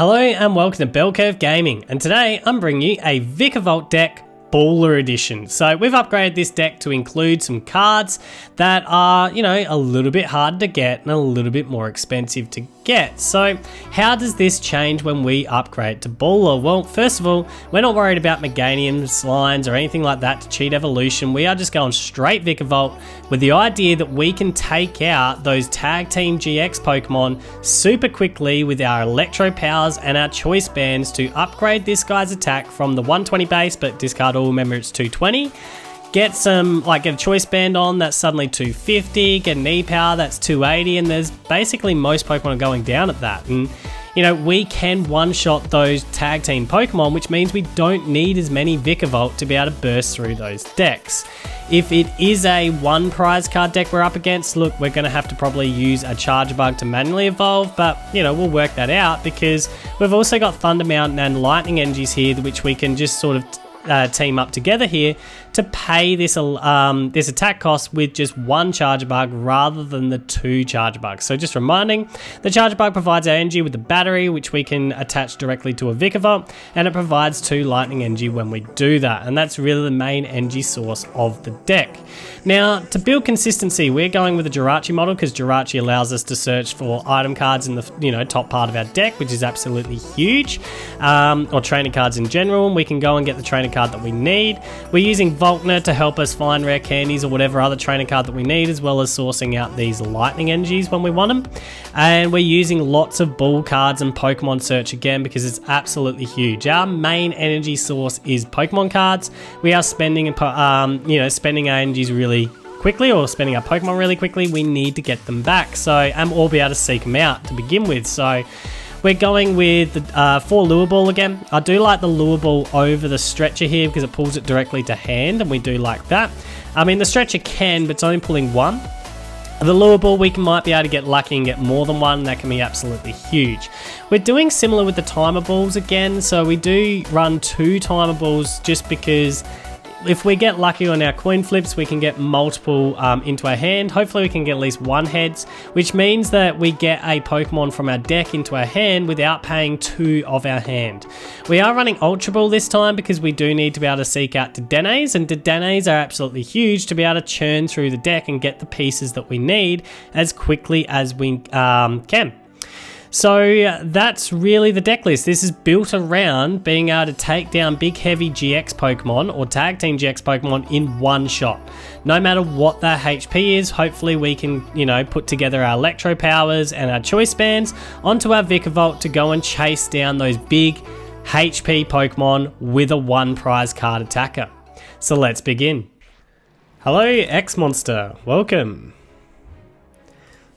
Hello and welcome to Bell Curve Gaming, and today I'm bringing you a Vikavolt deck Baller Edition. So we've upgraded this deck to include some cards that are, a little bit harder to get and a little bit more expensive to get. So how does this change when we upgrade to Baller? Well, first of all, we're not worried about Meganium's lines or anything like that to cheat evolution. We are just going straight Vikavolt with the idea that we can take out those Tag Team GX Pokemon super quickly with our Electro Powers and our Choice Bands to upgrade this guy's attack from the 120 base, but discard all, remember it's 220. Get a Choice Band on, that's suddenly 250, get an E-Power, that's 280, and there's basically most Pokemon are going down at that. And, we can one-shot those Tag Team Pokemon, which means we don't need as many Vikavolt to be able to burst through those decks. If it is a one prize card deck we're up against, look, we're going to have to probably use a Charjabug to manually evolve, but, we'll work that out because we've also got Thunder Mountain and Lightning Energies here, which we can just sort of team up together here to pay this this attack cost with just one Charjabug rather than the two Charjabugs. So just reminding, the Charjabug provides our energy with the battery, which we can attach directly to a Vikavolt, and it provides 2 lightning energy when we do that, and that's really the main energy source of the deck. Now, to build consistency, we're going with a Jirachi model because Jirachi allows us to search for item cards in the top part of our deck, which is absolutely huge, or trainer cards in general, and we can go and get the trainer card that we need. We're using Volkner to help us find rare candies or whatever other trainer card that we need, as well as sourcing out these lightning energies when we want them. And we're using lots of bull cards and Pokemon search again because it's absolutely huge. Our main energy source is Pokemon cards. We are spending spending our energies really quickly, or spending our Pokemon really quickly. We need to get them back, or be able to seek them out to begin with. So we're going with the 4 Lure Ball again. I do like the Lure Ball over the Stretcher here because it pulls it directly to hand, and we do like that. I mean, the Stretcher can, but it's only pulling 1. The Lure Ball, we might be able to get lucky and get more than 1. That can be absolutely huge. We're doing similar with the Timer Balls again, so we do run 2 Timer Balls just because if we get lucky on our coin flips, we can get multiple into our hand. Hopefully we can get at least 1 heads, which means that we get a Pokemon from our deck into our hand without paying 2 of our hand. We are running Ultra Ball this time because we do need to be able to seek out Dedennes, and Dedennes are absolutely huge to be able to churn through the deck and get the pieces that we need as quickly as we can. So that's really the deck list. This is built around being able to take down big heavy GX Pokemon or Tag Team GX Pokemon in one shot. No matter what their HP is, hopefully we can, put together our Electro Powers and our Choice Bands onto our Vikavolt to go and chase down those big HP Pokemon with a one prize card attacker. So let's begin. Hello X-Monster, welcome.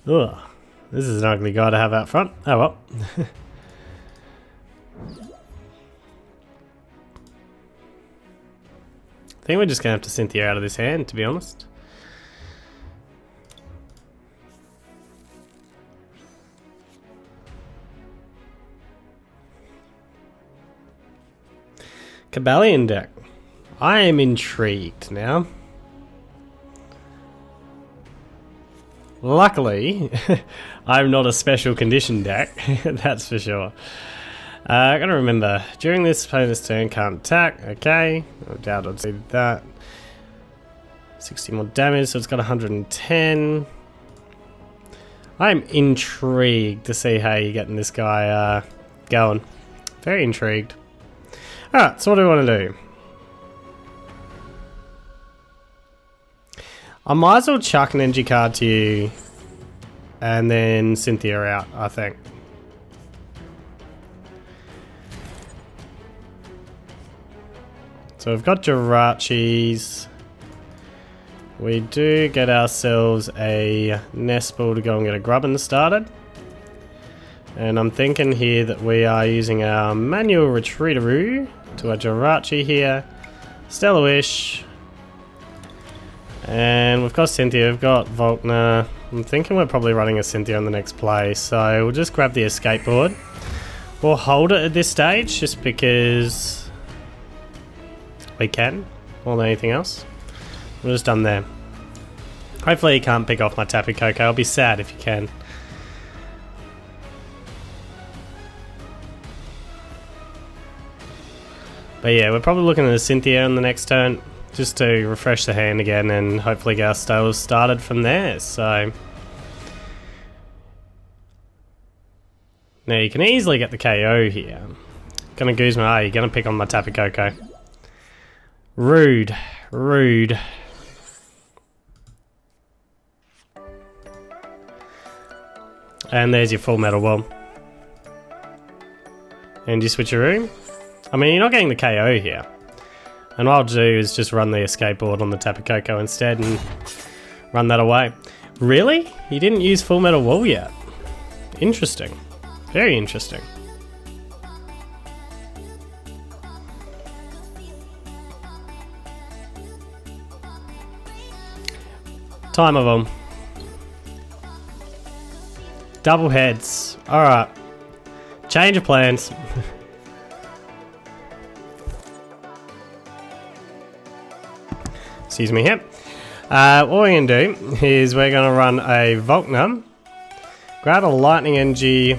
Ugh. This is an ugly guy to have out front. Oh well. I think we're just going to have to Cynthia out of this hand, to be honest. Cabalion deck. I am intrigued now. Luckily, I'm not a special condition deck, that's for sure. I gotta remember, during this opponent's turn can't attack, okay, I doubt I'd see that. 60 more damage, so it's got 110. I'm intrigued to see how you're getting this guy going. Very intrigued. Alright, so what do we want to do? I might as well chuck an energy card to you and then Cynthia out, I think. So we've got Jirachis. We do get ourselves a Nest Ball to go and get a Grubbin started. And I'm thinking here that we are using our Manual Retreataroo to a Jirachi here. Stellar Wish. And we've got Cynthia, we've got Volkner. I'm thinking we're probably running a Cynthia on the next play, so we'll just grab the Escape Board. We'll hold it at this stage, just because we can, more than anything else. We're just done there. Hopefully you can't pick off my Tapu Koko, I'll be sad if you can. But yeah, we're probably looking at a Cynthia in the next turn, just to refresh the hand again and hopefully get our stables started from there. So now you can easily get the KO here. Gonna Guzma, you're gonna pick on my Tapu Koko. Rude, rude. And there's your full metal wall. And you switcheroo. I mean, you're not getting the KO here. And what I'll do is just run the escape board on the Tapu Koko instead and run that away. Really? You didn't use full metal wall yet? Interesting. Very interesting. Time of them. Double heads. Alright. Change of plans. Excuse me here. What we're going to do is we're going to run a Volkner. Grab a Lightning NG.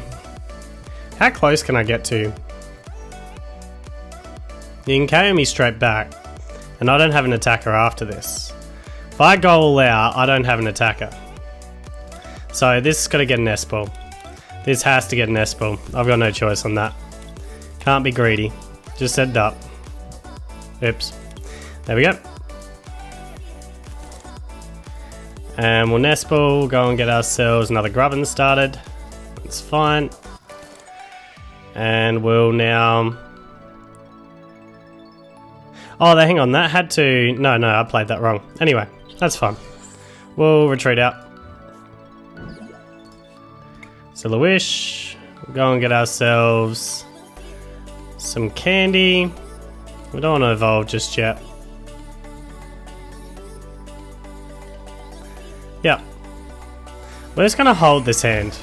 How close can I get to? You can KO me straight back. And I don't have an attacker after this. If I go all out, I don't have an attacker. So this has got to get an S-ball. This has to get an S-ball. I've got no choice on that. Can't be greedy. Just set it up. Oops. There we go. And we'll Nest-ball, go and get ourselves another Grubbin started. It's fine. And we'll now... Oh, hang on, that had to... No, I played that wrong. Anyway, that's fine. We'll retreat out. Still a wish. We'll go and get ourselves some candy. We don't want to evolve just yet. Yeah. We're just going to hold this hand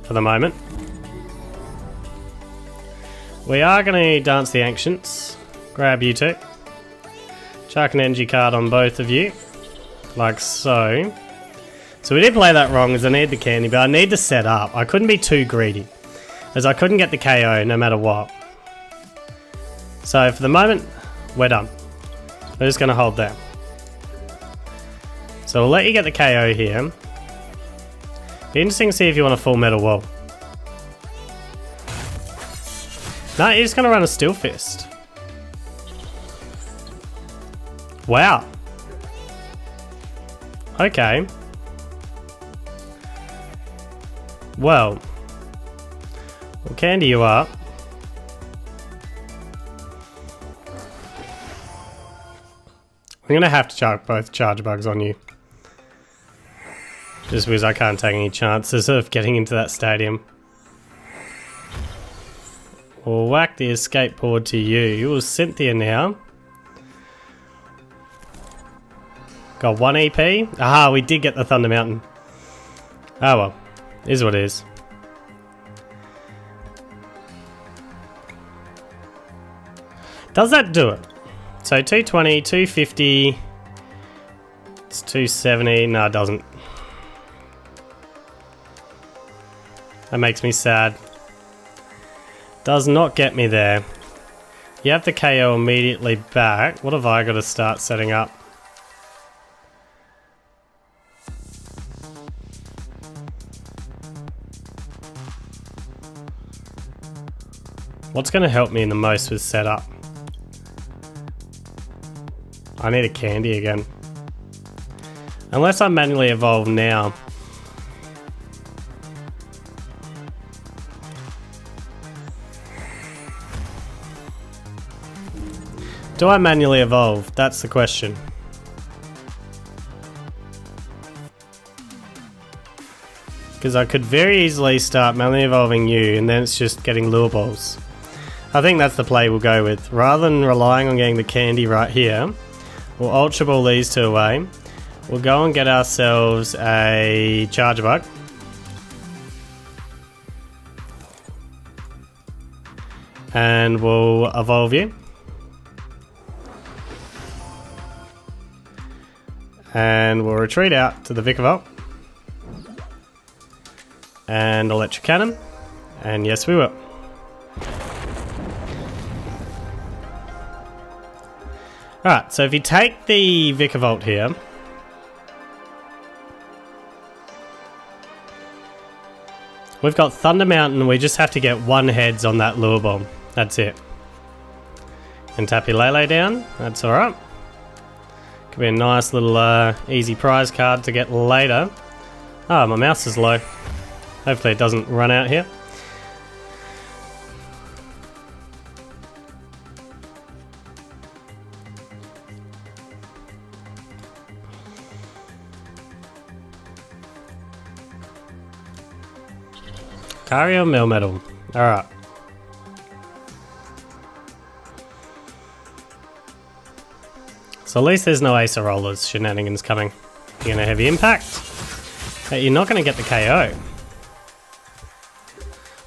for the moment. We are going to dance the ancients. Grab you two. Chuck an energy card on both of you. Like so. So we did play that wrong as I need the candy, but I need to set up. I couldn't be too greedy, as I couldn't get the KO no matter what. So for the moment, we're done. We're just going to hold there. So we'll let you get the KO here. Be interesting to see if you want a full metal wall. No, you're just going to run a Steel Fist. Wow. Okay. Well, we'll candy you up. I'm going to have to chuck both Charjabugs on you. Just because I can't take any chances of getting into that stadium. We'll whack the Escape Board to you. You're Cynthia now. Got 1 EP. Aha, we did get the Thunder Mountain. Oh well. Is what it is. Does that do it? So 220, 250. It's 270. No, it doesn't. That makes me sad. Does not get me there. You have the KO immediately back. What have I got to start setting up? What's going to help me the most with setup? I need a candy again. Unless I manually evolve now. Do I manually evolve? That's the question. Because I could very easily start manually evolving you and then it's just getting lure balls. I think that's the play we'll go with. Rather than relying on getting the candy right here, we'll Ultra Ball these two away. We'll go and get ourselves a Charjabug. And we'll evolve you. And we'll retreat out to the Vikavolt. And Electric Cannon. And yes, we will. Alright, so if you take the Vikavolt here, we've got Thunder Mountain, we just have to get 1 heads on that Lure Ball. That's it. And Tapu Lele down, that's alright. Could be a nice little easy prize card to get later. Ah, my mouse is low. Hopefully it doesn't run out here. Lucario Melmetal. Alright. So at least there's no Ace of Rollers shenanigans coming. You're gonna heavy impact. But you're not gonna get the KO.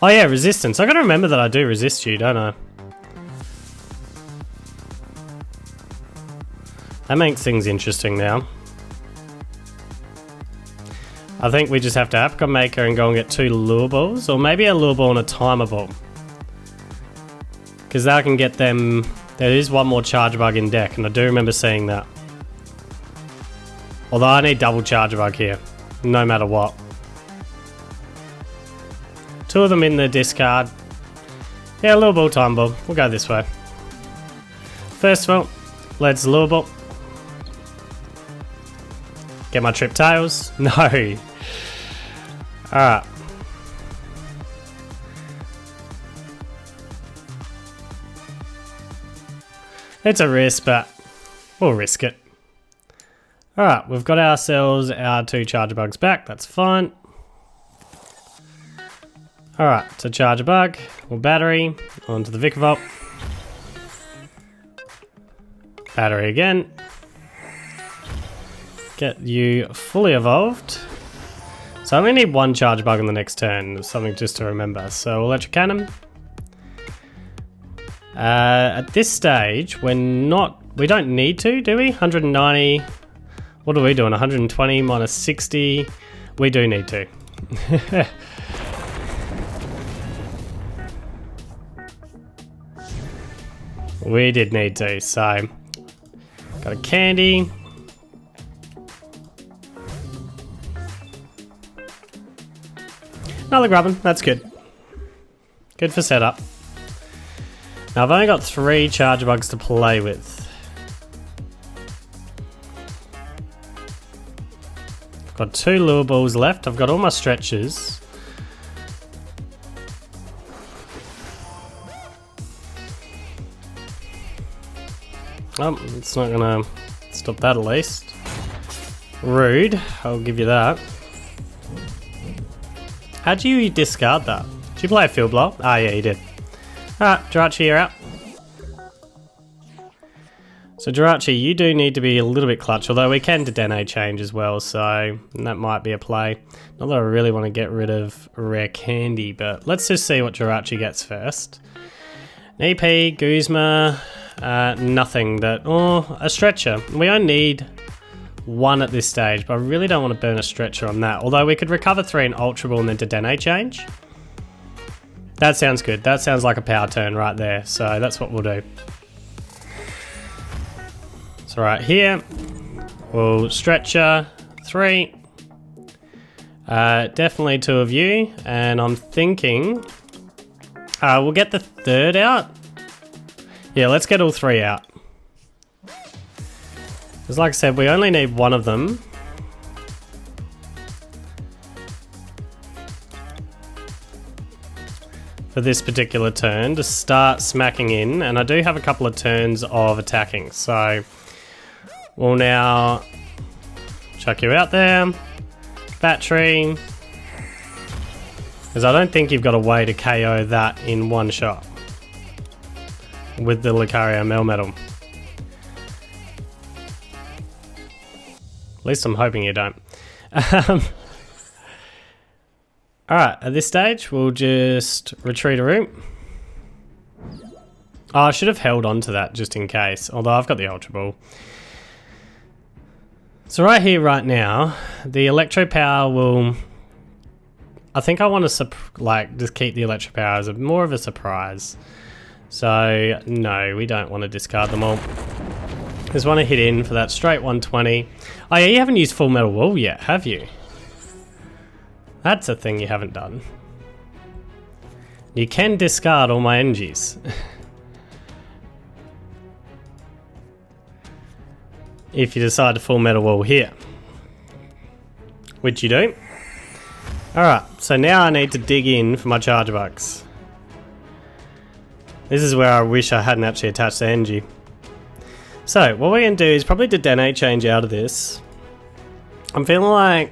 Oh yeah, resistance. I gotta remember that I do resist you, don't I? That makes things interesting now. I think we just have to Apricorn Maker and go and get 2 Lure Balls, or maybe a Lure Ball and a Timer Ball. Because I can get them. There is 1 more Charjabug in deck, and I do remember seeing that. Although I need double Charjabug here, no matter what. 2 of them in the discard. Yeah, Lure Ball, Time Ball. We'll go this way. First of all, let's Lure Ball. Get my Trip Tails. No. Alright. It's a risk, but we'll risk it. Alright, we've got ourselves our 2 Charjabugs back. That's fine. Alright, so Charjabug, or battery, onto the Vikavolt. Battery again. Get you fully evolved. So I only need 1 Charjabug on the next turn, something just to remember. So Electric Cannon. At this stage, we don't need to, do we? 190, what are we doing? 120 minus 60, we do need to. We did need to, so got a candy. Another Grubbin, that's good. Good for setup. Now I've only got 3 Charjabugs to play with. Got 2 Lure Balls left, I've got all my stretches. Oh, it's not gonna stop that at least. Rude, I'll give you that. How'd you discard that? Did you play a Field Blow? Ah yeah, you did. Alright, Jirachi, you're out. So Jirachi, you do need to be a little bit clutch, although we can Dedenne change as well, so that might be a play. Not that I really want to get rid of Rare Candy, but let's just see what Jirachi gets first. An EP, Guzma, nothing that... Oh, a Stretcher. We only need 1 at this stage, but I really don't want to burn a Stretcher on that. Although we could recover 3 in Ultra Ball and then Dedenne change. That sounds good. That sounds like a power turn right there, so that's what we'll do. So right here, we'll Stretcher 3. Definitely 2 of you, and I'm thinking we'll get the 3rd out. Yeah, let's get all 3 out. Because like I said, we only need 1 of them. For this particular turn to start smacking in, and I do have a couple of turns of attacking, so we'll now chuck you out there. Battery, because I don't think you've got a way to KO that in 1 shot with the Lucario Melmetal. At least I'm hoping you don't. Alright, at this stage, we'll just retreat a room. Oh, I should have held on to that just in case, although I've got the Ultra Ball. So right here, right now, the Electropower will... I think I want to just keep the Electropower as more of a surprise. So, no, we don't want to discard them all. Just want to hit in for that straight 120. Oh yeah, you haven't used Full Metal Wall yet, have you? That's a thing you haven't done. You can discard all my energies. If you decide to Full Metal Wall here. Which you do. Alright, so now I need to dig in for my Charjabugs. This is where I wish I hadn't actually attached the energy. So, what we're going to do is probably Dedenne change out of this. I'm feeling like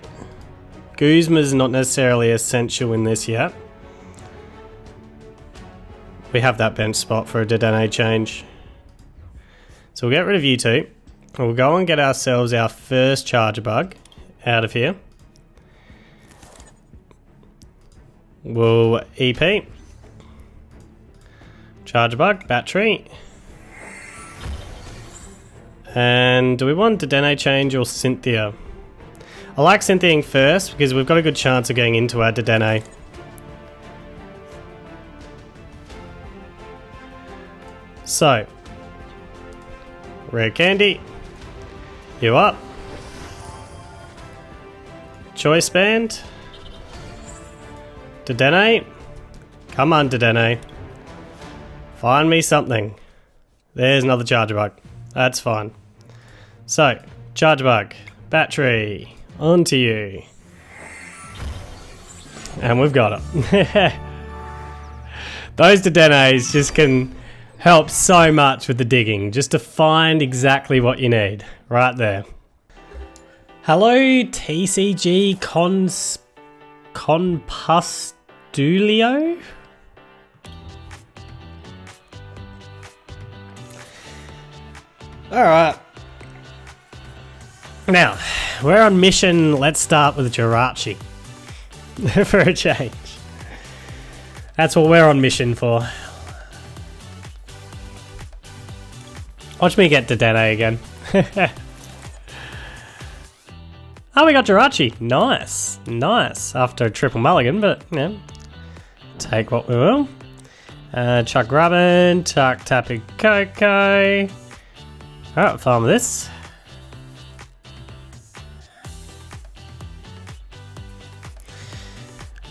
Guzma's not necessarily essential in this yet. We have that bench spot for a Dedenne change. So we'll get rid of you two. We'll go and get ourselves our first Charjabug out of here. We'll EP. Charjabug, battery. And do we want Dedenne change or Cynthia? I like Cynthiaing first because we've got a good chance of getting into our Dedenne. So, Rare Candy, you up. Choice Band, Dedenne, come on Dedenne, find me something. There's another Charjabug, that's fine. So, Charjabug, battery, onto you. And we've got it. Those Dedennes just can help so much with the digging, just to find exactly what you need, right there. Hello TCG Compustulio? Alright. Now, we're on mission. Let's start with Jirachi. For a change. That's what we're on mission for. Watch me get Dedenne again. Oh, we got Jirachi. Nice. Nice. After a triple mulligan, but, yeah. Take what we will. Chuck Grubbin, chuck Tapu Koko. Alright, farm this.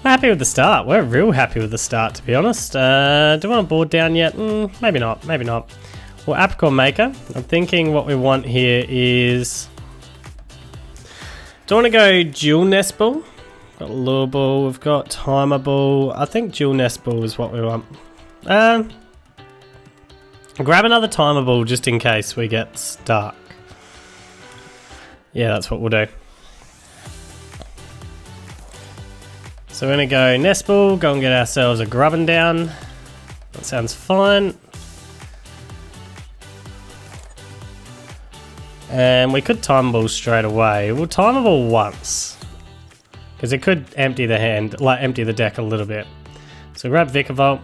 I'm happy with the start. We're real happy with the start, to be honest. Do we want to board down yet? Maybe not. Maybe not. Well, Apricorn Maker. I'm thinking what we want here is... Do I want to go dual Nest Ball? We've got Lure Ball, we've got Timer Ball. I think dual Nest Ball is what we want. Grab another Timer Ball just in case we get stuck. Yeah, that's what we'll do. So we're going to go Nest Ball, go and get ourselves a Grubbin down. That sounds fine. And we could Timer Ball straight away. We'll Timer Ball once. Because it could empty the hand, like empty the deck a little bit. So grab Vikavolt.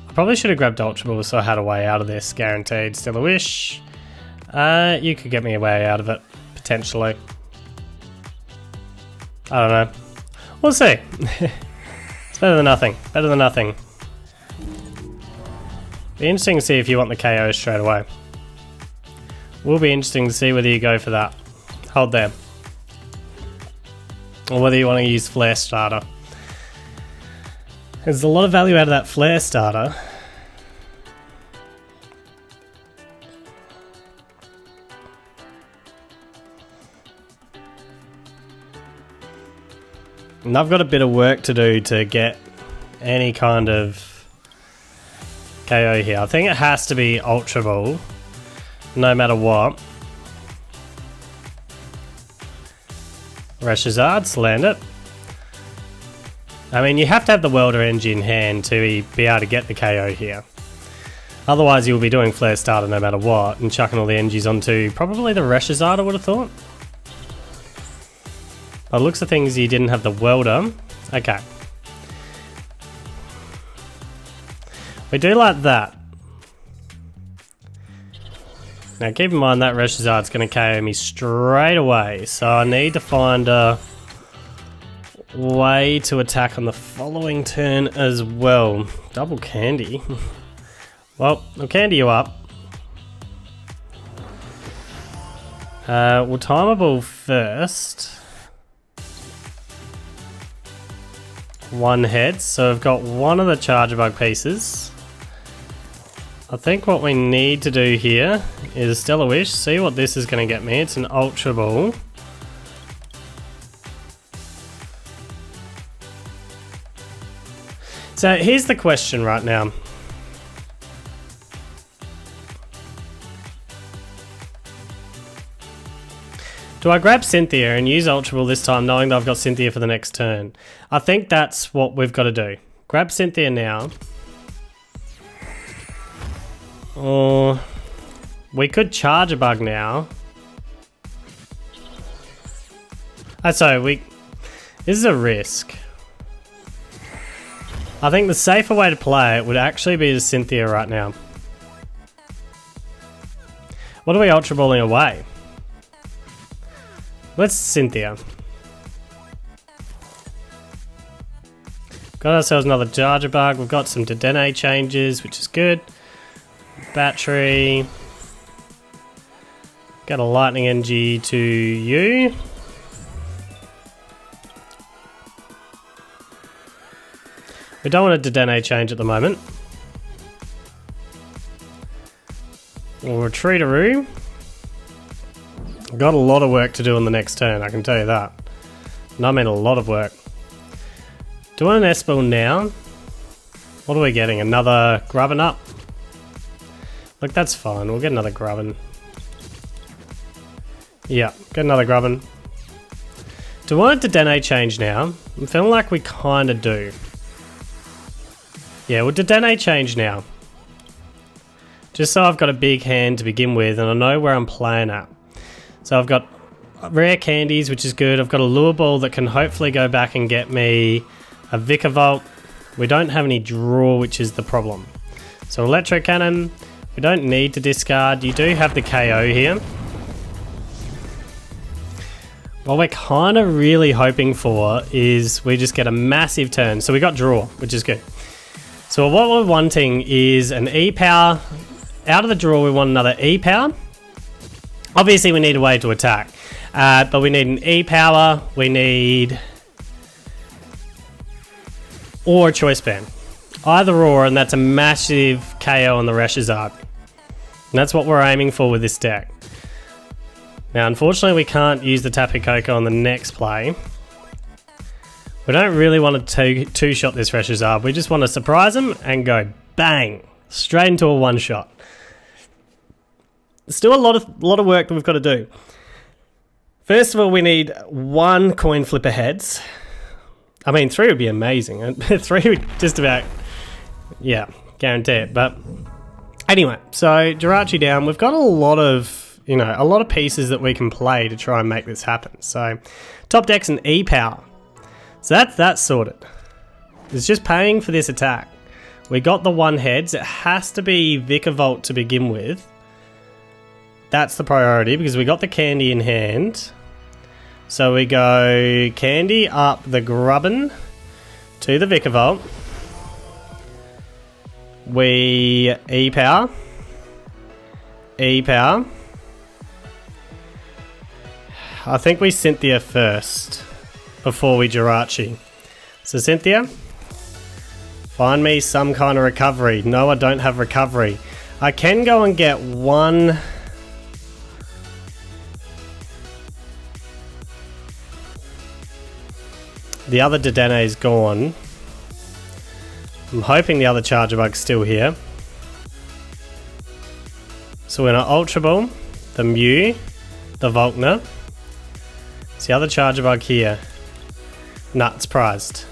I probably should have grabbed Ultra Ball so I had a way out of this, guaranteed. Still a wish. You could get me a way out of it, potentially. I don't know. We'll see. It's better than nothing. Better than nothing. Be interesting to see if you want the KO straight away. Will be interesting to see whether you go for that. Hold there. Or whether you want to use Flare Starter. There's a lot of value out of that Flare Starter. And I've got a bit of work to do to get any kind of KO here. I think it has to be Ultra Ball, no matter what. ReshiZard, land it. I mean, you have to have the Welder Energy in hand to be able to get the KO here. Otherwise, you'll be doing Flare Starter no matter what, and chucking all the energies onto probably the ReshiZard, I would have thought. By the looks of things, you didn't have the Welder. Okay. We do like that. Now keep in mind that ReshiZard's going to KO me straight away, so I need to find a way to attack on the following turn as well. Double candy. Well, I'll candy you up. We'll timeable first. One head, so I've got one of the Charjabug pieces. I think what we need to do here is Stellar Wish, see what this is going to get me. It's an Ultra Ball. So here's the question right now. Do I grab Cynthia and use Ultra Ball this time knowing that I've got Cynthia for the next turn? I think that's what we've got to do. Grab Cynthia now. Or we could charge a bug now. Sorry, this is a risk. I think the safer way to play it would actually be to Cynthia right now. What are we Ultra Balling away? Let's Cynthia. Got ourselves another Charjabug. We've got some Dedenne changes, which is good. Battery. Got a Lightning Energy to you. We don't want a Dedenne change at the moment. We'll Retreataroo. Got a lot of work to do on the next turn, I can tell you that. And I mean a lot of work. Do I want an S-Ball now? What are we getting? Another Grubbin up? Look, that's fine. We'll get another Grubbin. Yeah, get another Grubbin. Do I want a Dedenne change now? I'm feeling like we kind of do. Yeah, we'll Dedenne change now. Just so I've got a big hand to begin with and I know where I'm playing at. So I've got rare candies, which is good. I've got a Lure Ball that can hopefully go back and get me a Vikavolt. We don't have any draw, which is the problem. So Electro Cannon, we don't need to discard. You do have the KO here. What we're kind of really hoping for is we just get a massive turn. So we got draw, which is good. So what we're wanting is an E-Power. Out of the draw, we want another E-Power. Obviously, we need a way to attack, but we need an E-Power, we need... or a Choice Band. Either or, and that's a massive KO on the ReshiZard. And that's what we're aiming for with this deck. Now, unfortunately, we can't use the Tapu Koko on the next play. We don't really want to two-shot this ReshiZard. We just want to surprise him and go bang, straight into a one-shot. Still a lot of work that we've got to do. First of all, we need one coin flipper heads. I mean, 3 would be amazing. 3 would just about, yeah, guarantee it. But anyway, so Jirachi down. We've got a lot of, a lot of pieces that we can play to try and make this happen. So top deck's an E-Power. So that's sorted. It's just paying for this attack. We got the one heads. It has to be Vikavolt to begin with. That's the priority because we got the candy in hand. So we go candy up the Grubbin to the Vikavolt. We E-Power. E-Power. I think we Cynthia first before we Jirachi. So Cynthia, find me some kind of recovery. No, I don't have recovery. I can go and get one... The other Dedenne is gone. I'm hoping the other Charjabug's still here. So we're going to Ultra Ball, the Mew, the Volkner. It's the other Charjabug here. Nah, it's prized.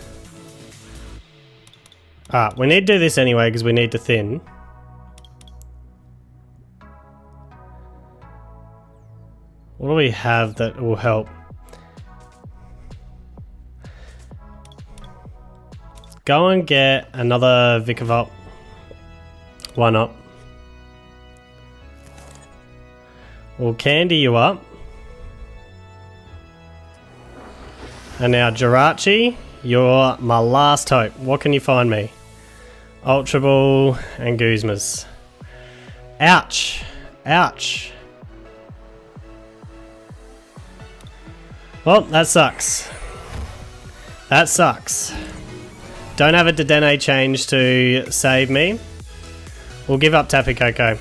Alright, we need to do this anyway because we need to thin. What do we have that will help? Go and get another Vikavolt. Why not? We'll candy you up. And now Jirachi, you're my last hope. What can you find me? Ultra Ball and Guzma BUS. Ouch. Ouch. Well, that sucks. That sucks. Don't have a Dedenne change to save me. We'll give up Tapu Koko.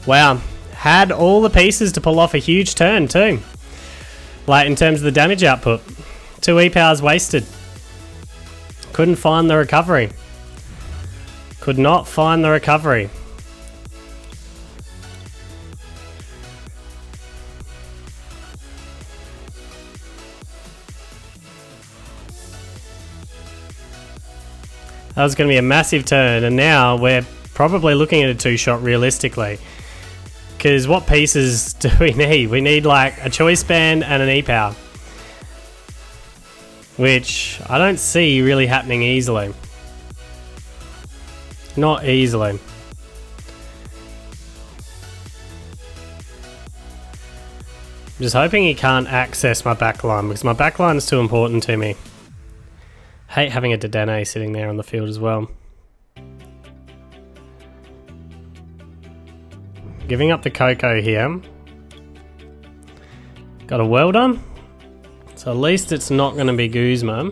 Wow. Had all the pieces to pull off a huge turn too. Like in terms of the damage output. 2 E-powers wasted. Couldn't find the recovery. Could not find the recovery. That was going to be a massive turn, and now we're probably looking at a 2-shot realistically. Because what pieces do we need? We need like a Choice Band and an E-Power. Which I don't see really happening easily. Not easily. I'm just hoping he can't access my backline, because my backline is too important to me. Hate having a Dedenne sitting there on the field as well. Giving up the Koko here. Got a Welder. So at least it's not going to be Guzma.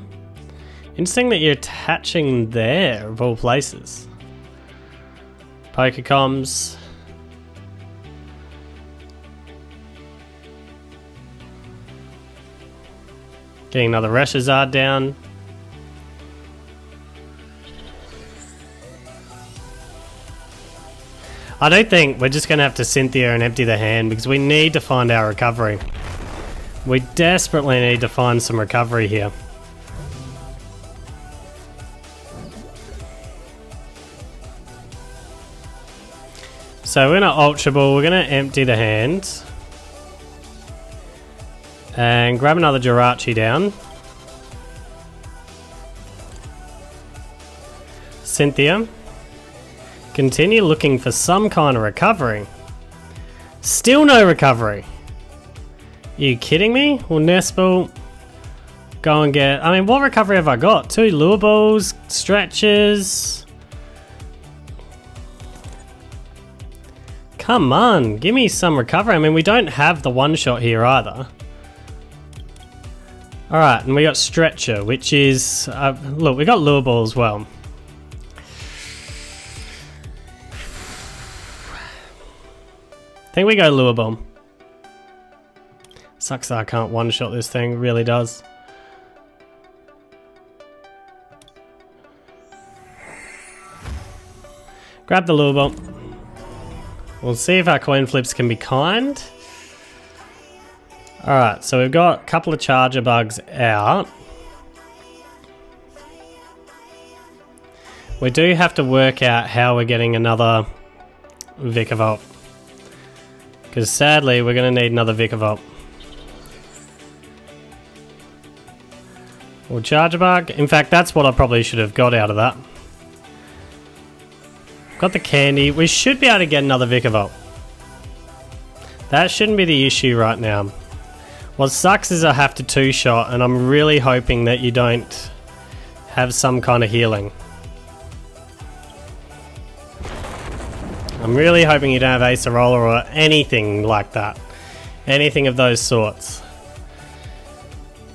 Interesting that you're attaching there, of all places. Pokecoms. Getting another ReshiZard down. I don't think we're just going to have to Cynthia and empty the hand, because we need to find our recovery. We desperately need to find some recovery here. So we're going to Ultra Ball, we're going to empty the hand. And grab another Jirachi down. Cynthia. Continue looking for some kind of recovery. Still no recovery. Are you kidding me? Will Nespel go and get... I mean, what recovery have I got? 2 Lure Balls, Stretches. Come on, give me some recovery. I mean, we don't have the one-shot here either. Alright, and we got Stretcher, which is... look, we got Lure Ball as well. I think we go Lure Ball. Sucks that I can't one-shot this thing, really does. Grab the Lure Ball. We'll see if our coin flips can be kind. Alright, so we've got a couple of Charjabugs out. We do have to work out how we're getting another Vikavolt. Because sadly, we're going to need another Vikavolt. Or Charjabug. In fact, that's what I probably should have got out of that. Got the candy. We should be able to get another Vikavolt. That shouldn't be the issue right now. What sucks is I have to 2-shot, and I'm really hoping that you don't have some kind of healing. I'm really hoping you don't have Acerola or anything like that. Anything of those sorts.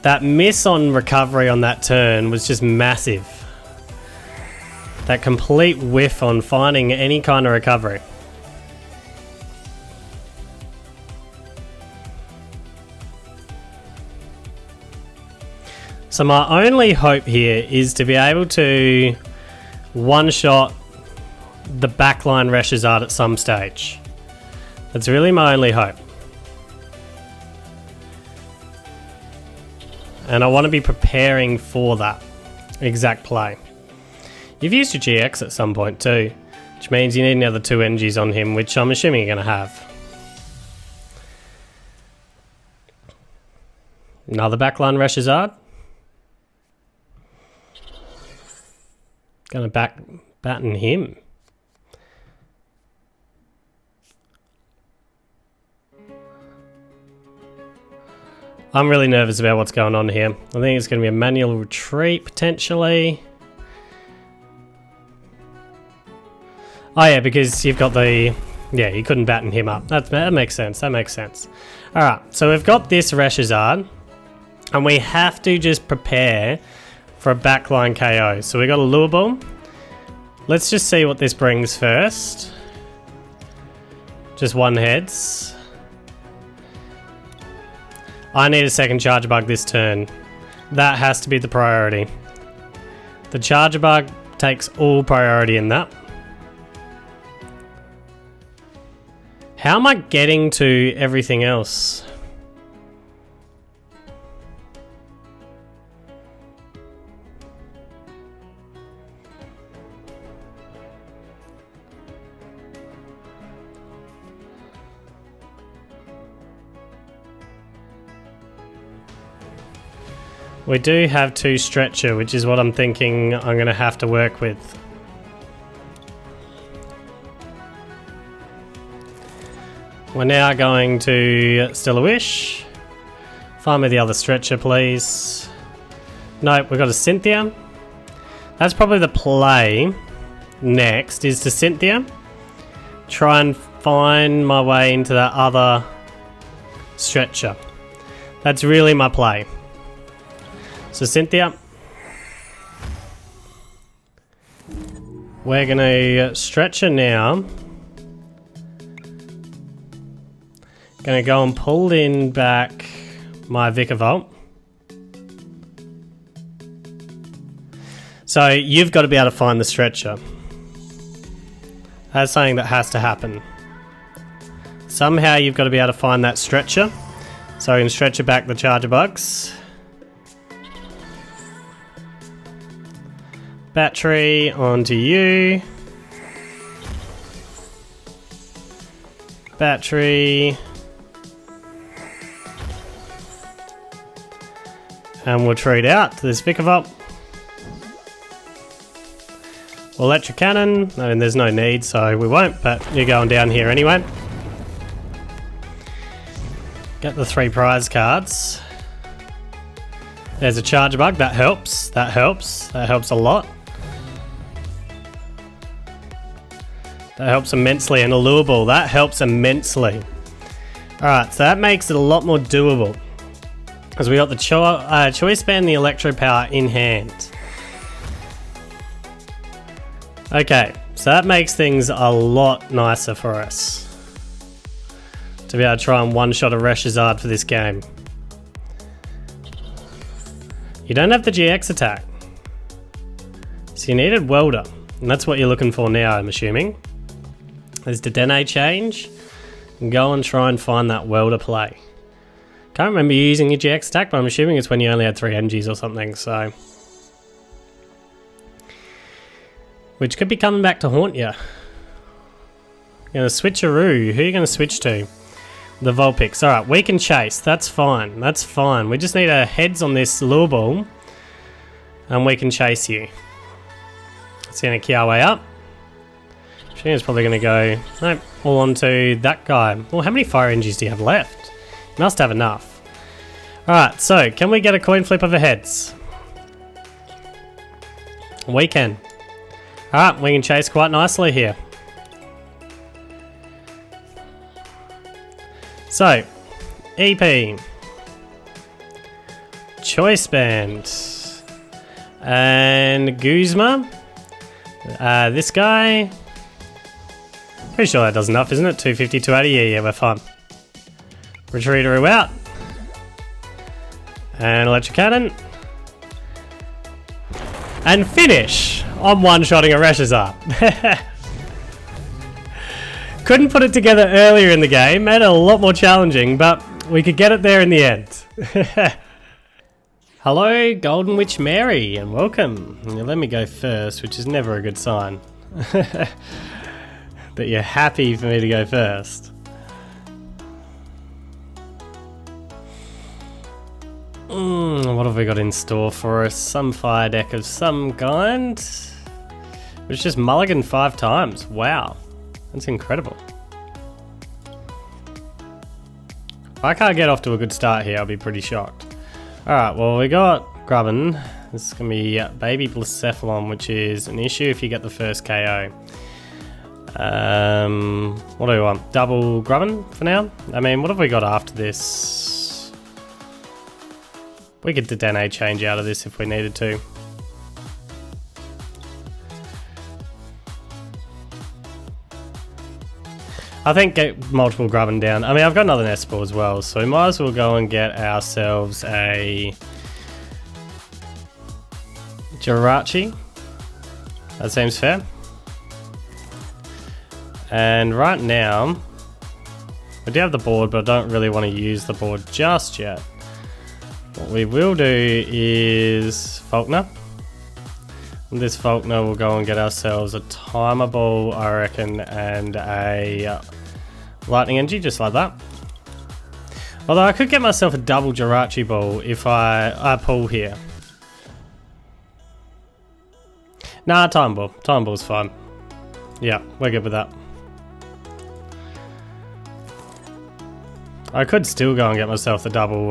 That miss on recovery on that turn was just massive. That complete whiff on finding any kind of recovery. So my only hope here is to be able to one-shot the backline ReshiZard at some stage. That's really my only hope. And I want to be preparing for that exact play. You've used your GX at some point too, which means you need another 2 energies on him, which I'm assuming you're going to have. Another backline ReshiZard. Going to batten him. I'm really nervous about what's going on here. I think it's going to be a manual retreat, potentially. Oh yeah, because you've got the... Yeah, you couldn't batten him up. That makes sense. That makes sense. Alright, so we've got this ReshiZard. And we have to just prepare for a backline KO. So we got a Lure Ball. Let's just see what this brings first. Just one heads. I need a second Charjabug this turn. That has to be the priority. The Charjabug takes all priority in that. How am I getting to everything else? We do have 2 Stretcher, which is what I'm thinking I'm going to have to work with. We're now going to Still a Wish. Find me the other Stretcher, please. Nope, we've got a Cynthia. That's probably the play next, is to Cynthia. Try and find my way into that other Stretcher. That's really my play. So Cynthia. We're going to Stretcher now. Gonna go and pull in back my Vikavolt. So you've got to be able to find the Stretcher. That's something that has to happen. Somehow you've got to be able to find that Stretcher. So I can Stretcher back the Charjabugs. Battery onto you. Battery. And we'll treat out to this Vikavolt. Electric Cannon. I mean, there's no need, so we won't, but you're going down here anyway. Get the 3 prize cards. There's a Charjabug. That helps. That helps. That helps a lot. That helps immensely. And a Lure Ball. That helps immensely. Alright, so that makes it a lot more doable. Because we got the Choice Band and the Electropower in hand. Okay, so that makes things a lot nicer for us. To be able to try and one-shot a ReshiZard for this game. You don't have the GX attack. So you needed Welder. And that's what you're looking for now, I'm assuming. There's Dedenne change. And go and try and find that Welder play. Can't remember you using your GX attack, but I'm assuming it's when you only had 3 energies or something, so... Which could be coming back to haunt you. You're going to switcheroo. Who are you going to switch to? The Vulpix. Alright, we can chase. That's fine. That's fine. We just need our heads on this Lure Ball. And we can chase you. It's going to key our way up. She's probably going to go... Nope, all onto that guy. Well, how many fire energies do you have left? Must have enough. Alright, so can we get a coin flip of the heads? We can. Alright, we can chase quite nicely here. So, EP. Choice Band. And Guzma. This guy. Pretty sure that does enough, isn't it? 250, 280. Yeah, we're fine. Retreateroo out. And Electric Cannon. And finish on one-shotting a ReshiZard. Couldn't put it together earlier in the game. Made it a lot more challenging, but we could get it there in the end. Hello, Golden Witch Mary, and welcome. Now, let me go first, which is never a good sign. That you're happy for me to go first. What have we got in store for us? Some fire deck of some kind. It's just mulligan 5 times. Wow. That's incredible. If I can't get off to a good start here, I'll be pretty shocked. Alright, well we got Grubbin. This is going to be baby Blacephalon, which is an issue if you get the first KO. What do we want? Double Grubbin for now? I mean, what have we got after this? We could Dedenne change out of this if we needed to. I think get multiple Grubbin down. I mean, I've got another Nest Ball as well, so we might as well go and get ourselves a Jirachi. That seems fair. And right now, we do have the board, but I don't really want to use the board just yet. What we will do is Volkner. And this Volkner will go and get ourselves a Timer Ball, I reckon, and a Lightning Energy, just like that. Although I could get myself a double Jirachi Ball if I pull here. Nah, Time Ball. Time Ball's fine. Yeah, we're good with that. I could still go and get myself the double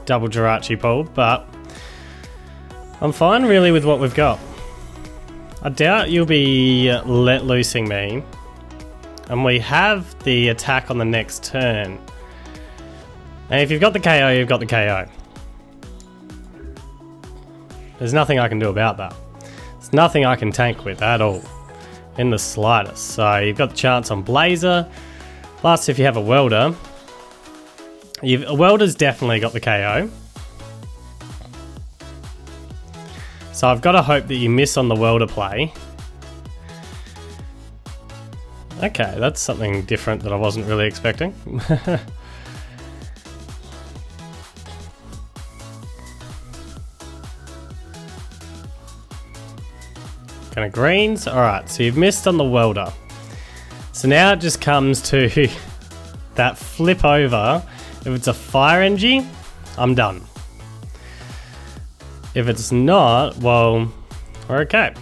double Jirachi Ball, but I'm fine really with what we've got. I doubt you'll be let loosing me, and we have the attack on the next turn. And if you've got the KO, you've got the KO. There's nothing I can do about that. There's nothing I can tank with at all, in the slightest. So you've got the chance on Blazer. Plus, if you have a Welder, a Welder's definitely got the KO. So I've got to hope that you miss on the Welder play. Okay, that's something different that I wasn't really expecting. Kind of greens. Alright, so you've missed on the Welder. So now it just comes to that flip over. If it's a Fire Energy, I'm done. If it's not, well, we're okay.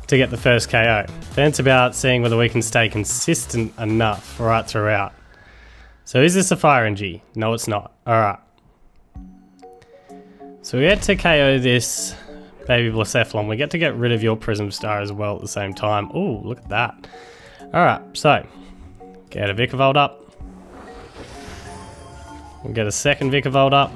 To get the first KO. Then it's about seeing whether we can stay consistent enough right throughout. So is this a Fire Energy? No, it's not. Alright. So we get to KO this baby Blacephalon. We get to get rid of your Prism Star as well at the same time. Ooh, look at that. Alright, so get a Vikavolt up. We'll get a second Vikavolt up.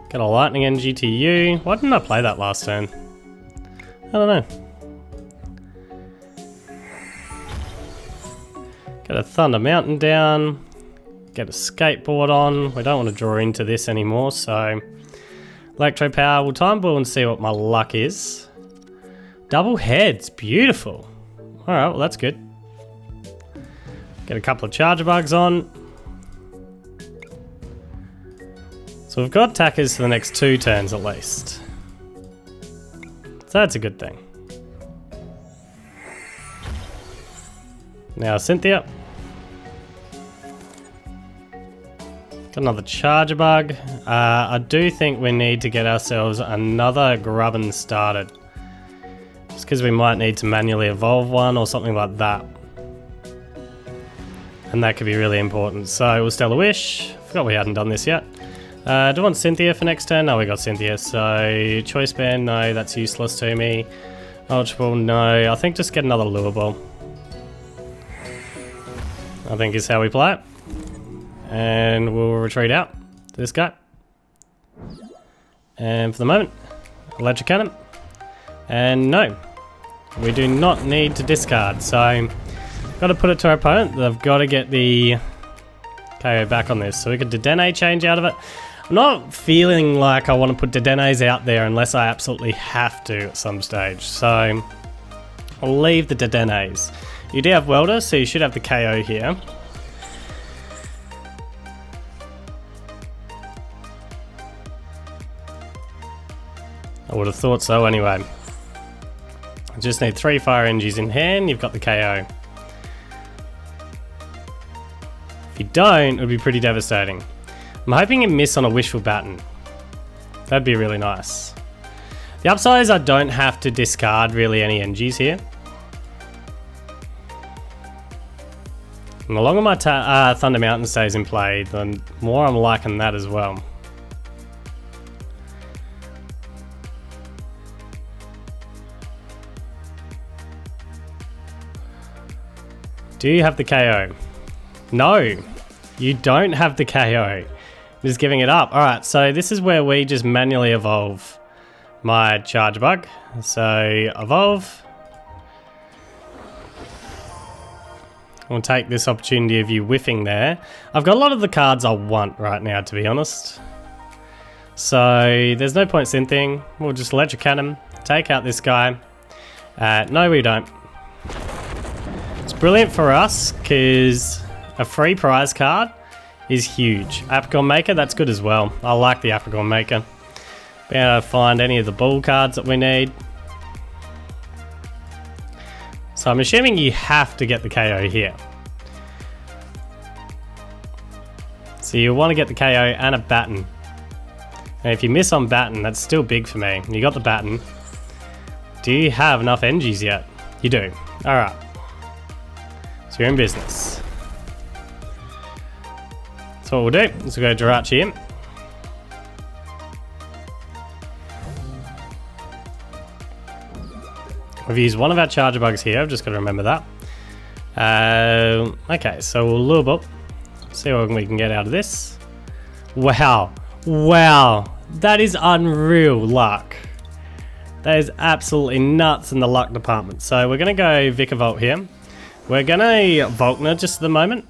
Get a Lightning Energy TEU. Why didn't I play that last turn? I don't know. Get a Thunder Mountain down. Get a Skateboard on. We don't want to draw into this anymore, so Electropower. We'll Time Ball and see what my luck is. Double heads. Beautiful. Alright, well that's good. Get a couple of Charjabugs on. So we've got attackers for the next 2 turns at least. So that's a good thing. Now Cynthia. Got another Charjabug. I do think we need to get ourselves another Grubbin started. Just because we might need to manually evolve one or something like that. And that could be really important. So we'll Stellar Wish. Forgot we hadn't done this yet. Do I want Cynthia for next turn? No, we got Cynthia. So Choice Band, no, that's useless to me. Ultra Ball, no. I think just get another Lure Ball. I think is how we play it. And we'll retreat out to this guy. And for the moment, Electric Cannon. And no, we do not need to discard. So, got to put it to our opponent. They've got to get the KO back on this. So we could Dedenne change out of it. I'm not feeling like I want to put Dedennes out there unless I absolutely have to at some stage. So, I'll leave the Dedennes. You do have Welder, so you should have the KO here. I would have thought so anyway. I just need 3 Fire Energies in hand, you've got the KO. If you don't, it would be pretty devastating. I'm hoping you miss on a Wishful Baton. That'd be really nice. The upside is I don't have to discard really any energies here. And the longer my Thunder Mountain stays in play, the more I'm liking that as well. Do you have the KO? No, you don't have the KO. Just giving it up. Alright, so this is where we just manually evolve my Charjabug. So, evolve. We'll take this opportunity of you whiffing there. I've got a lot of the cards I want right now, to be honest. So, there's no point synthing. We'll just Electric Cannon, take out this guy. No, we don't. It's brilliant for us, because a free prize card is huge. Apricorn Maker, that's good as well. I like the Apricorn Maker. Be able to find any of the ball cards that we need. So I'm assuming you have to get the KO here. So you want to get the KO and a Baton. And if you miss on Baton, that's still big for me. You got the Baton. Do you have enough Engis yet? You do. Alright. So you're in business. So what we'll do is we'll go Jirachi in. We've used one of our Charjabugs here, I've just got to remember that. Okay, so we'll Lure Ball. See what we can get out of this. Wow. Wow. That is unreal luck. That is absolutely nuts in the luck department. So we're going to go Vikavolt here. We're going to Volkner just at the moment.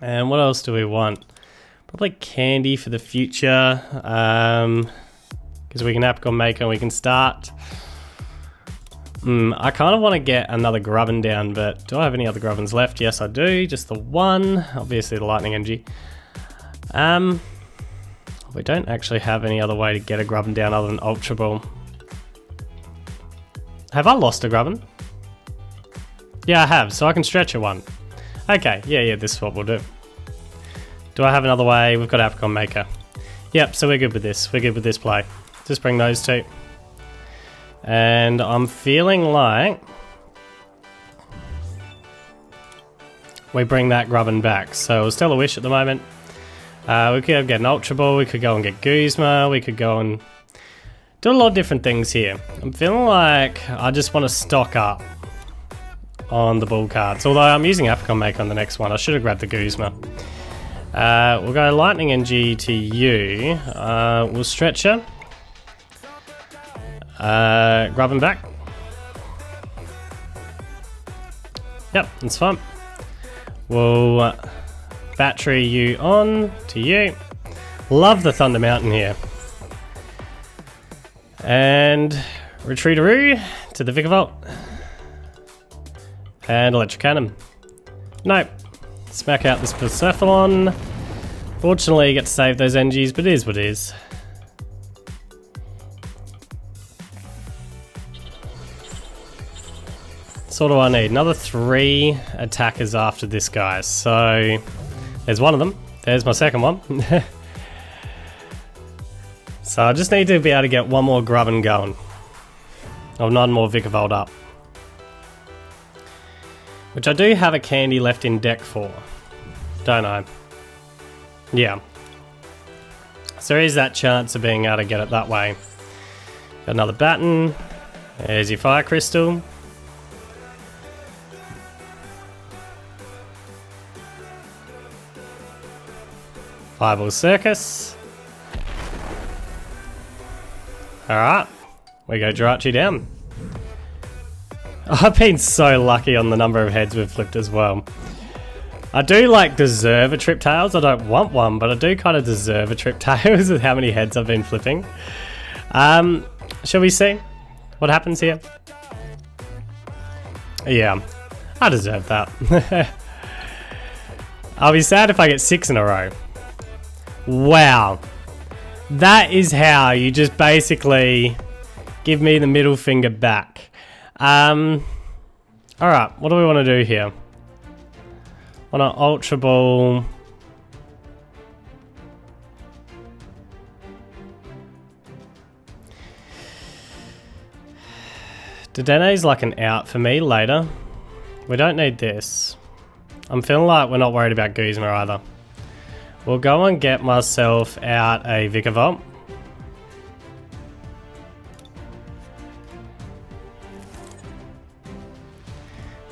And what else do we want? Probably candy for the future. Because we can Apricorn Maker and we can start. I kind of want to get another Grubbin down, but do I have any other Grubbins left? Yes, I do. Just the one. Obviously the Lightning Energy. We don't actually have any other way to get a Grubbin down other than Ultra Ball. Have I lost a Grubbin? Yeah, I have, so I can stretch a one. Okay, yeah, this is what we'll do. Do I have another way? We've got Apricorn Maker. Yep, so we're good with this. We're good with this play. Just bring those two. And I'm feeling like we bring that Grubbin back. So we'll Stellar Wish at the moment. We could get an Ultra Ball, we could go and get Guzma, we could go and do a lot of different things here. I'm feeling like I just want to stock up on the ball cards. Although I'm using Apricorn Maker on the next one. I should have grabbed the Guzma. We'll go Lightning NG to you. We'll Stretcher. Grubbin back. Yep, that's fine. We'll battery you on to you. Love the Thunder Mountain here. And Retreataroo to the Vikavolt. And Electric Cannon. Nope. Smack out this Blacephalon. Fortunately, you get to save those Engis, but it is what it is. So what do I need? Another 3 attackers after this guy. So there's one of them. There's my second one. So I just need to be able to get one more Grubbin going. Or 9 more Vikavolt up. Which I do have a candy left in deck for. Don't I? Yeah. So there is that chance of being able to get it that way. Got another Baton. There's your Fire Crystal. Fireball Circus. Alright. We go Jirachi down. I've been so lucky on the number of heads we've flipped as well. I do like deserve a Trip Tails. I don't want one, but I do kind of deserve a Trip Tails with how many heads I've been flipping. Shall we see what happens here? Yeah, I deserve that. I'll be sad if I get 6 in a row. Wow. That is how you just basically give me the middle finger back. Alright, what do we want to do here? Want to Ultra Ball. Dedenne is like an out for me later. We don't need this. I'm feeling like we're not worried about Guzma either. We'll go and get myself out a Vikavolt.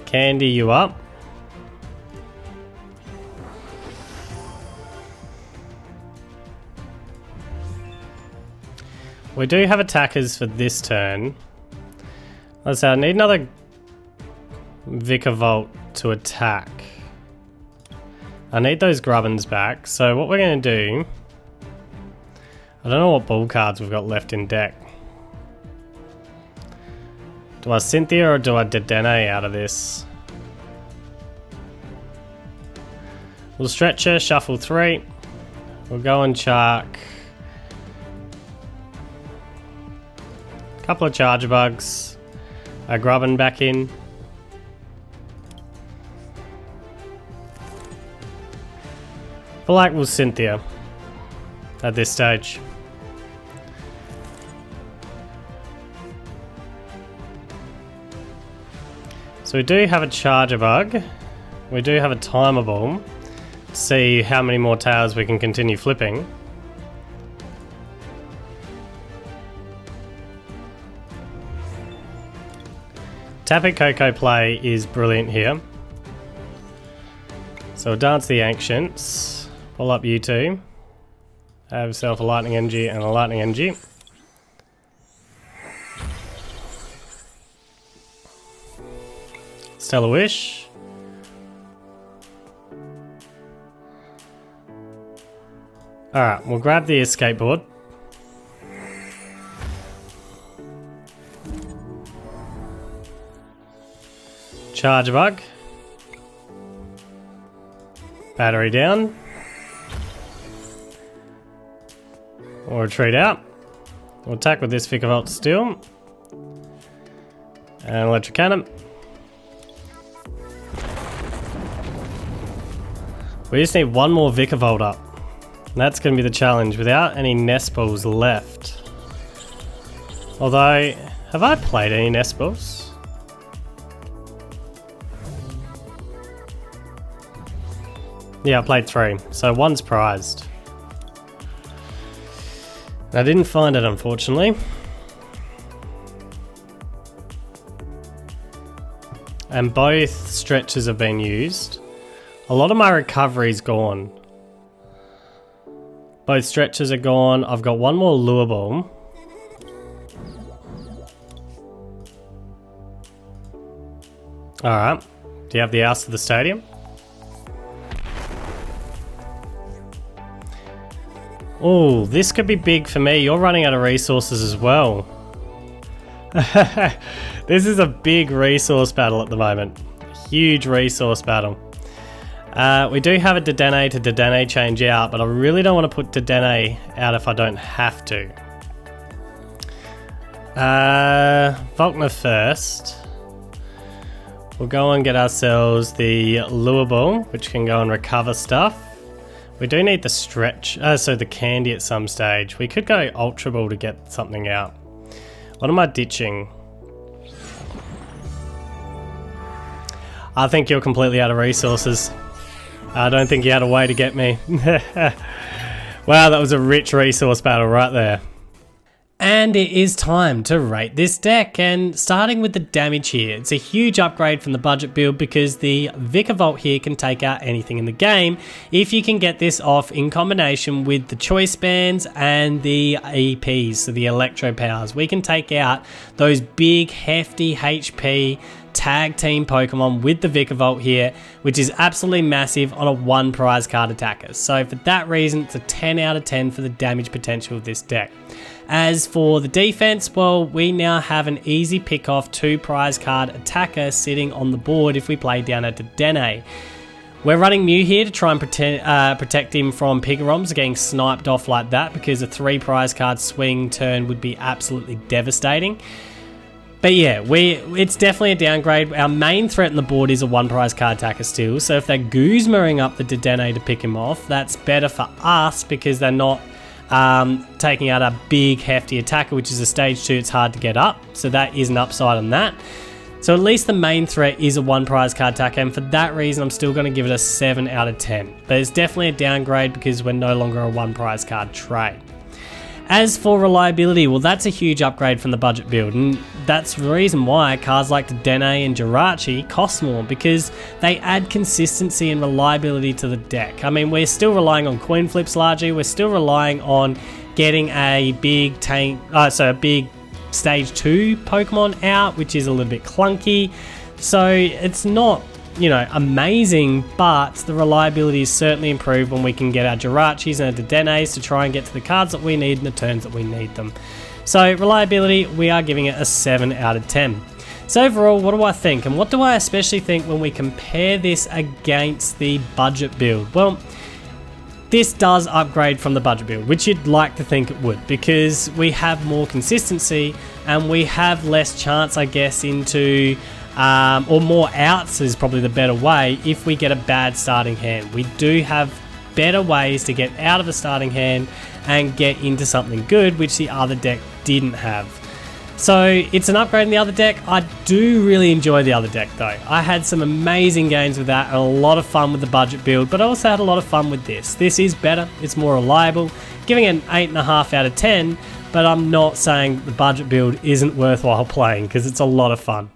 Candy you up. We do have attackers for this turn. Let's say I need another Vikavolt to attack. I need those Grubbins back. So what we're going to do... I don't know what ball cards we've got left in deck. Do I Cynthia or do I Dedenne out of this? We'll Stretcher, shuffle 3. We'll go and chuck a couple of Charjabugs. A Grubbin back in. I feel like we'll Cynthia at this stage. So we do have a Charjabug. We do have a Timer Ball. See how many more tails we can continue flipping. Tapu Koko play is brilliant here. So we'll dance the Ancients. Pull up you two. Have yourself a Lightning Energy and a Lightning Energy. Stellar Wish. Alright, we'll grab the Escape Board. Charjabug. Battery down. We'll retreat out. We'll attack with this Vikavolt still. And Electric Cannon. We just need one more Vikavolt up. And that's going to be the challenge without any Nest Balls left. Although, have I played any Nest Balls? Yeah, I played 3. So one's prized. I didn't find it, unfortunately. And both stretches have been used. A lot of my recovery's gone. Both stretches are gone. I've got one more Lure Ball. Alright. Do you have the house to the stadium? Oh, this could be big for me. You're running out of resources as well. This is a big resource battle at the moment. Huge resource battle. We do have a Dedenne to Dedenne change out, but I really don't want to put Dedenne out if I don't have to. Volkner first. We'll go and get ourselves the Lure Ball, which can go and recover stuff. We do need the stretch, so the candy at some stage. We could go Ultra Ball to get something out. What am I ditching? I think you're completely out of resources. I don't think you had a way to get me. Wow, that was a rich resource battle right there. And it is time to rate this deck, and starting with the damage here, it's a huge upgrade from the budget build because the Vikavolt here can take out anything in the game if you can get this off in combination with the Choice Bands and the EPs, so the Electropowers. We can take out those big hefty HP tag team Pokemon with the Vikavolt here, which is absolutely massive on a 1 prize card attacker. So for that reason, it's a 10 out of 10 for the damage potential of this deck. As for the defense, well, we now have an easy pick off 2 prize card attacker sitting on the board if we play down at Dedenne. We're running Mew here to try and protect him from Pigaroms getting sniped off like that, because a 3 prize card swing turn would be absolutely devastating. But yeah, it's definitely a downgrade. Our main threat on the board is a 1 prize card attacker still, so if they're Guzmaing up the Dedenne to pick him off, that's better for us because they're not taking out a big hefty attacker, which is a stage 2. It's hard to get up, so that is an upside on that. So at least the main threat is a 1 prize card attacker, and for that reason I'm still going to give it a 7 out of 10. But it's definitely a downgrade because we're no longer a 1 prize card trade. As for reliability, well, that's a huge upgrade from the budget build, and that's the reason why cards like Dedenne and Jirachi cost more, because they add consistency and reliability to the deck. I mean, we're still relying on coin flips largely, we're still relying on getting a big big stage 2 Pokemon out, which is a little bit clunky, so it's not, you know, amazing, but the reliability is certainly improved when we can get our Jirachis and our Dedennes to try and get to the cards that we need in the turns that we need them. So reliability, we are giving it a 7 out of 10. So overall, what do I think? And what do I especially think when we compare this against the budget build? Well, this does upgrade from the budget build, which you'd like to think it would, because we have more consistency and we have less chance, I guess, into or more outs is probably the better way if we get a bad starting hand. We do have better ways to get out of a starting hand and get into something good, which the other deck didn't have. So it's an upgrade in the other deck. I do really enjoy the other deck though. I had some amazing games with that, and a lot of fun with the budget build, but I also had a lot of fun with this. This is better, it's more reliable, giving it an 8.5 out of 10, but I'm not saying the budget build isn't worthwhile playing, because it's a lot of fun.